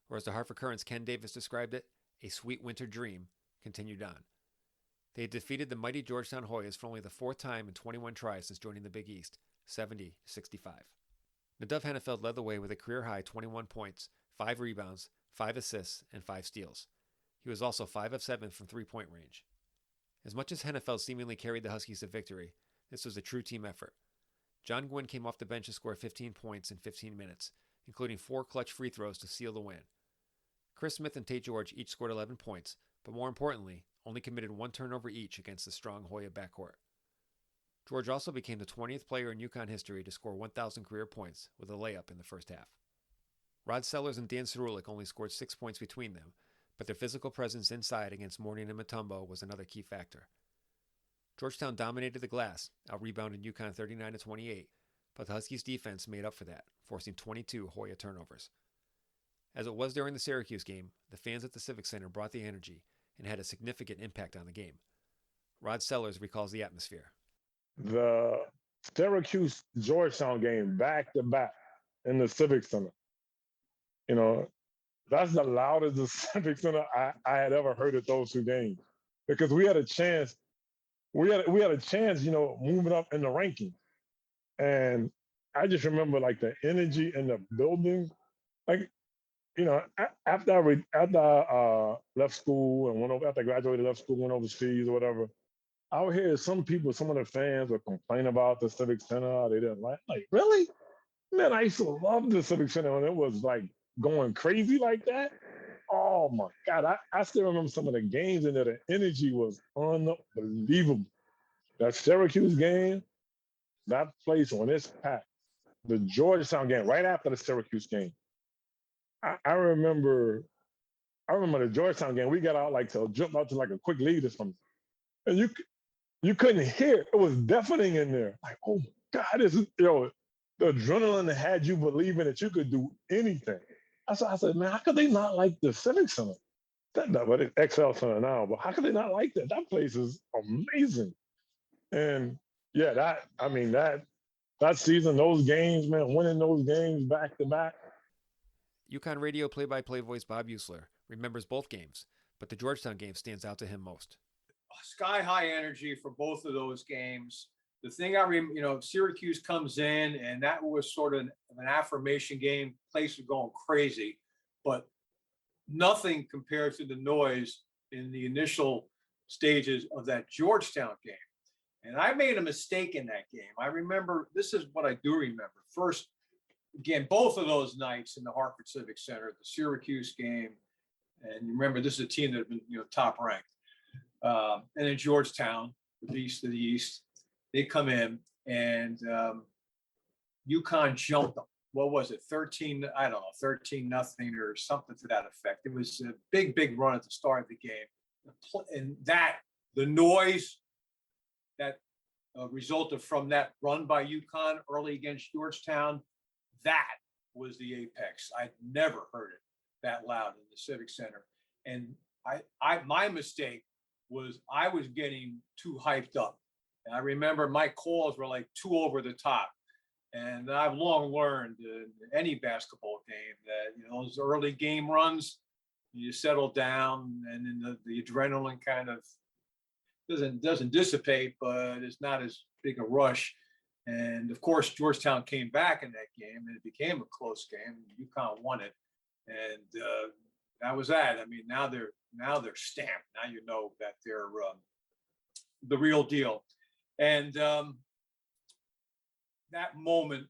or as the Hartford Courant's Ken Davis described it, a sweet winter dream, continued on. They had defeated the mighty Georgetown Hoyas for only the 4th time in 21 tries since joining the Big East, 70-65. Nadav Hennefeld led the way with a career-high 21 points, 5 rebounds, 5 assists, and 5 steals. He was also 5 of 7 from three-point range. As much as Hennefeld seemingly carried the Huskies to victory, this was a true team effort. John Gwynn came off the bench to score 15 points in 15 minutes, including 4 clutch free throws to seal the win. Chris Smith and Tate George each scored 11 points, but more importantly, only committed 1 turnover each against the strong Hoya backcourt. George also became the 20th player in UConn history to score 1,000 career points with a layup in the first half. Rod Sellers and Dan Cerulik only scored 6 points between them, but their physical presence inside against Mourning and Mutombo was another key factor. Georgetown dominated the glass, out-rebounded UConn 39-28, but the Huskies' defense made up for that, forcing 22 Hoya turnovers. As it was during the Syracuse game, the fans at the Civic Center brought the energy and had a significant impact on the game. Rod Sellers recalls the atmosphere. The Syracuse-Georgetown game back-to-back in the Civic Center. You know, that's the loudest the Civic Center I had ever heard at those two games, because we had a chance. We had a chance, you know, moving up in the ranking, and I just remember like the energy in the building. Like, you know, after I left school and went over, after I graduated, left school, went overseas or whatever, I would hear some people, some of the fans would complain about the Civic Center. They didn't like, really? Man, I used to love the Civic Center when it was like going crazy like that. Oh my God, I still remember some of the games in there. The energy was unbelievable. That Syracuse game, that place when it's packed. The Georgetown game, right after the Syracuse game. I remember the Georgetown game, we got out like to jump out to like a quick lead or something. And you couldn't hear. It was deafening in there. Like, oh my God, this is, you know, the adrenaline that had you believing that you could do anything. I said, man, how could they not like the Civic Center? But it's XL Center now, but how could they not like that? That place is amazing. And yeah, that season, those games, man, winning those games back to back. UConn radio play-by-play voice Bob Usler remembers both games, but the Georgetown game stands out to him most. Sky-high energy for both of those games. The thing Syracuse comes in, and that was sort of an affirmation game. Place was going crazy, but nothing compared to the noise in the initial stages of that Georgetown game. And I made a mistake in that game. I remember, this is what I do remember. First, again, both of those nights in the Hartford Civic Center, the Syracuse game, and remember, this is a team that had been, top ranked. And then Georgetown, the East of the East, they come in and UConn jumped them. What was it? 13 nothing or something to that effect. It was a big run at the start of the game. And the noise that resulted from that run by UConn early against Georgetown, that was the apex. I'd never heard it that loud in the Civic Center. And my mistake was I was getting too hyped up. And I remember my calls were like too over the top. And I've long learned in any basketball game that, those early game runs, you settle down and then the adrenaline kind of doesn't dissipate, but it's not as big a rush. And of course, Georgetown came back in that game and it became a close game. UConn won it. And that was that. I mean, now they're stamped. Now you know that they're the real deal. And that moment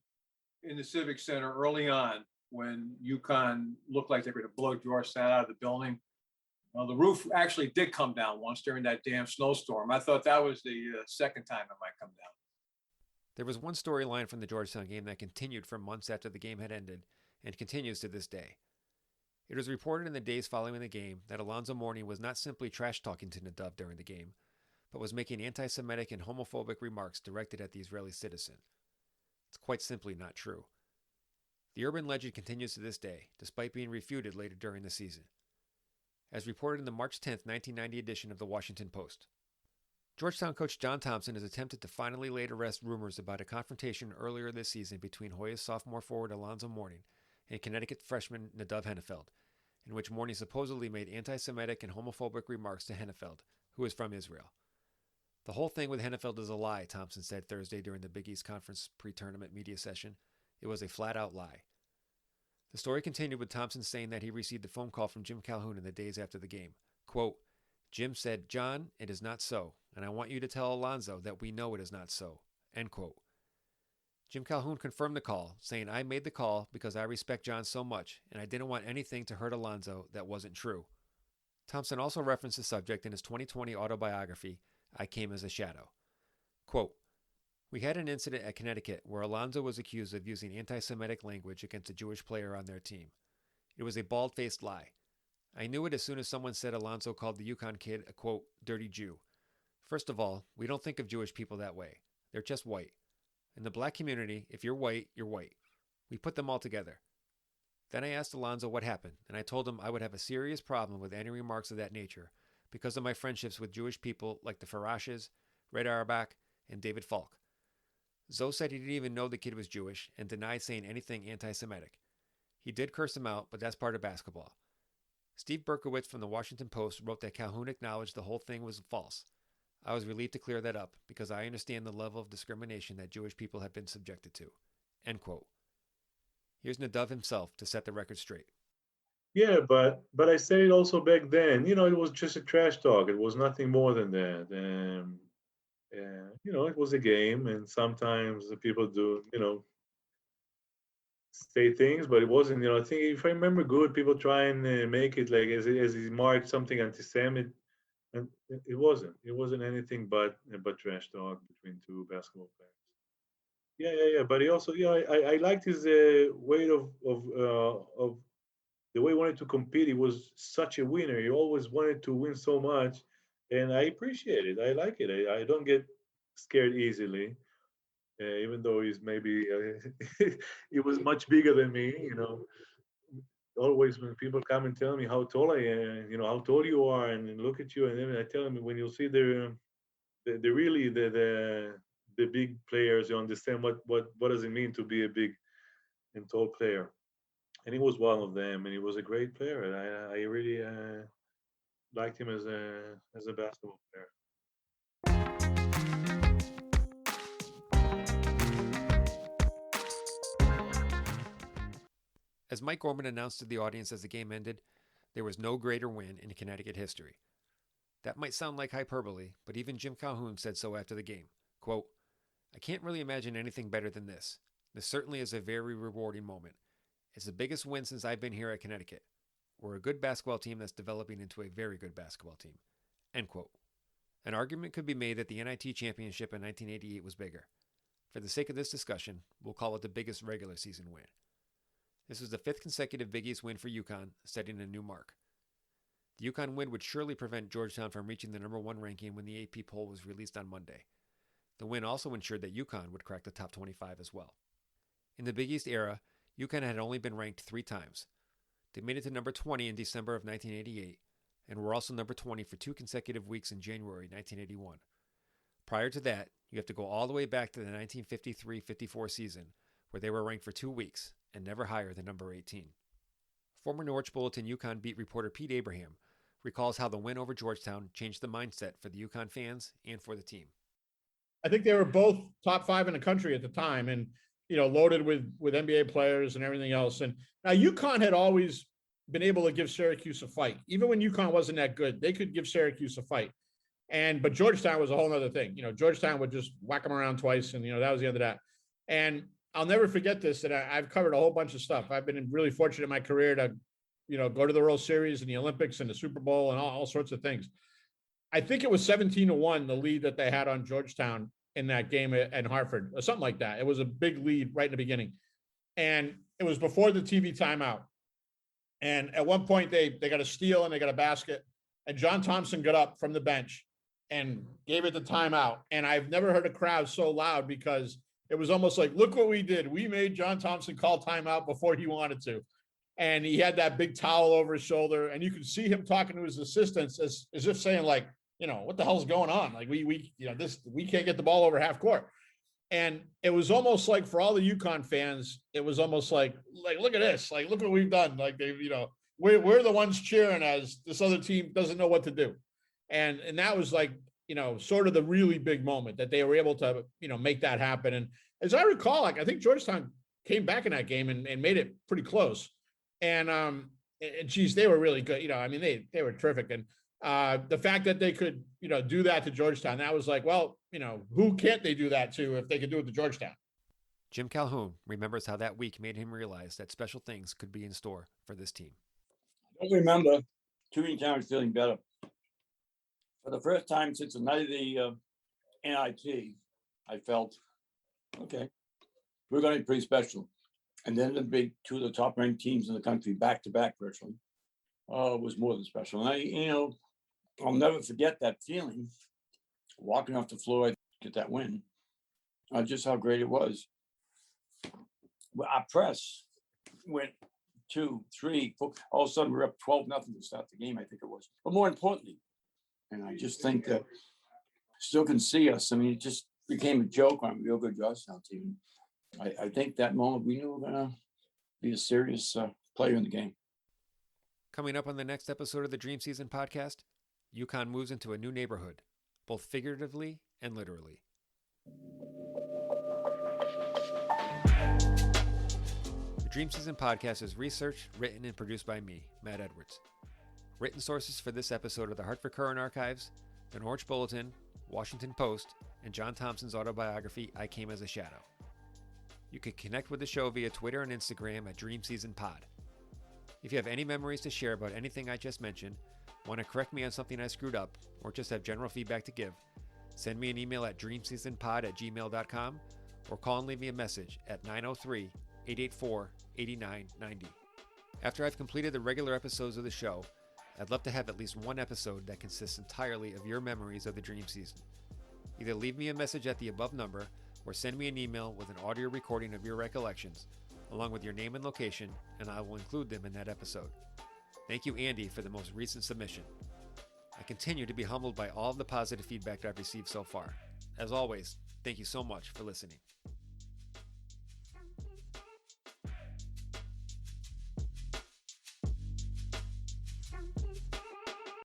in the Civic Center early on when UConn looked like they were going to blow Georgetown out of the building, the roof actually did come down once during that damn snowstorm. I thought that was the second time it might come down. There was one storyline from the Georgetown game that continued for months after the game had ended and continues to this day. It was reported in the days following the game that Alonzo Mourning was not simply trash-talking to Nadav during the game, but was making anti-Semitic and homophobic remarks directed at the Israeli citizen. It's quite simply not true. The urban legend continues to this day, despite being refuted later during the season. As reported in the March 10, 1990 edition of the Washington Post, Georgetown coach John Thompson has attempted to finally lay to rest rumors about a confrontation earlier this season between Hoya's sophomore forward Alonzo Mourning and Connecticut freshman Nadav Hennefeld, in which Mourning supposedly made anti-Semitic and homophobic remarks to Hennefeld, who is from Israel. The whole thing with Hennefeld is a lie, Thompson said Thursday during the Big East Conference pre-tournament media session. It was a flat-out lie. The story continued with Thompson saying that he received a phone call from Jim Calhoun in the days after the game. Quote, Jim said, John, it is not so, and I want you to tell Alonzo that we know it is not so. End quote. Jim Calhoun confirmed the call, saying, I made the call because I respect John so much, and I didn't want anything to hurt Alonzo that wasn't true. Thompson also referenced the subject in his 2020 autobiography, I Came as a Shadow. Quote, We had an incident at Connecticut where Alonzo was accused of using anti-Semitic language against a Jewish player on their team. It was a bald-faced lie. I knew it as soon as someone said Alonzo called the UConn kid a, quote, dirty Jew. First of all, we don't think of Jewish people that way. They're just white. In the black community, if you're white, you're white. We put them all together. Then I asked Alonzo what happened, and I told him I would have a serious problem with any remarks of that nature because of my friendships with Jewish people like the Farashes, Red Auerbach, and David Falk. Zoe said he didn't even know the kid was Jewish and denied saying anything anti-Semitic. He did curse him out, but that's part of basketball. Steve Berkowitz from the Washington Post wrote that Calhoun acknowledged the whole thing was false. I was relieved to clear that up because I understand the level of discrimination that Jewish people have been subjected to. End quote. Here's Nadav himself to set the record straight. Yeah, but I said it also back then. You know, it was just a trash talk. It was nothing more than that. You know, it was a game, and sometimes the people do, you know, say things, but it wasn't. You know, I think if I remember good, people try and make it like as he marked something anti-Semitic, and it wasn't. It wasn't anything but trash talk between two basketball players. Yeah. But he also, I liked his way of the way he wanted to compete. He was such a winner. He always wanted to win so much, and I appreciate it. I like it. I don't get scared easily, even though he's maybe he was much bigger than me. You know, always when people come and tell me how tall I am, you know, how tall you are, and look at you, and then I tell them when you see the really the big players, you understand what does it mean to be a big and tall player. And he was one of them, and he was a great player. And I really liked him as a basketball player. As Mike Gorman announced to the audience as the game ended, there was no greater win in Connecticut history. That might sound like hyperbole, but even Jim Calhoun said so after the game. Quote, I can't really imagine anything better than this. This certainly is a very rewarding moment. It's the biggest win since I've been here at Connecticut. We're a good basketball team that's developing into a very good basketball team. End quote. An argument could be made that the NIT championship in 1988 was bigger. For the sake of this discussion, we'll call it the biggest regular season win. This was the 5th consecutive Big East win for UConn, setting a new mark. The UConn win would surely prevent Georgetown from reaching the number 1 ranking when the AP poll was released on Monday. The win also ensured that UConn would crack the top 25 as well. In the Big East era, UConn had only been ranked 3 times. They made it to number 20 in December of 1988, and were also number 20 for 2 consecutive weeks in January 1981. Prior to that, you have to go all the way back to the 1953-54 season, where they were ranked for 2 weeks, and never higher than number 18. Former Norwich Bulletin UConn beat reporter Pete Abraham recalls how the win over Georgetown changed the mindset for the UConn fans and for the team. I think they were both top 5 in the country at the time, and loaded with NBA players and everything else. And now UConn had always been able to give Syracuse a fight. Even when UConn wasn't that good, they could give Syracuse a fight. But Georgetown was a whole other thing. Georgetown would just whack them around twice, and that was the end of that. And I'll never forget this, that I've covered a whole bunch of stuff. I've been really fortunate in my career to, go to the World Series and the Olympics and the Super Bowl and all sorts of things. I think it was 17-1, the lead that they had on Georgetown in that game at Hartford, or something like that. It was a big lead right in the beginning. And it was before the TV timeout. And at one point, they got a steal and they got a basket. And John Thompson got up from the bench and gave it the timeout. And I've never heard a crowd so loud, because it was almost like, look what we did. We made John Thompson call timeout before he wanted to. And he had that big towel over his shoulder. And you could see him talking to his assistants as if saying, like, what the hell's going on? Like we can't get the ball over half court. And it was almost like, for all the UConn fans, it was almost like, look at this, like, look what we've done. Like we're the ones cheering as this other team doesn't know what to do. And that was like, sort of the really big moment that they were able to, make that happen. And as I recall, like, I think Georgetown came back in that game and made it pretty close. And geez, they were really good. They were terrific. And the fact that they could, do that to Georgetown, that was like, well, who can't they do that to if they could do it to Georgetown? Jim Calhoun remembers how that week made him realize that special things could be in store for this team. I remember 2 times feeling better. For the first time since the night of the NIT, I felt Okay. We're going to be pretty special. And then the big two of the top ranked teams in the country back to back virtually. Oh, it was more than special. And I'll never forget that feeling walking off the floor to get that win. Just how great it was. Our press went 2, 3, 4. All of a sudden, we're up 12-0 to start the game, I think it was. But more importantly, and I just think that still can see us. I mean, it just became a joke on a real good Georgetown team. I think that moment we knew we were going to be a serious player in the game. Coming up on the next episode of the Dream Season podcast, UConn moves into a new neighborhood, both figuratively and literally. The Dream Season podcast is researched, written, and produced by me, Matt Edwards. Written sources for this episode are the Hartford Courant Archives, the Norwich Bulletin, Washington Post, and John Thompson's autobiography, I Came as a Shadow. You can connect with the show via Twitter and Instagram at Dream Season Pod. If you have any memories to share about anything I just mentioned, want to correct me on something I screwed up, or just have general feedback to give, send me an email at dreamseasonpod@gmail.com or call and leave me a message at 903-884-8990. After I've completed the regular episodes of the show, I'd love to have at least one episode that consists entirely of your memories of the Dream Season. Either leave me a message at the above number or send me an email with an audio recording of your recollections, along with your name and location, and I will include them in that episode. Thank you, Andy, for the most recent submission. I continue to be humbled by all of the positive feedback I've received so far. As always, thank you so much for listening.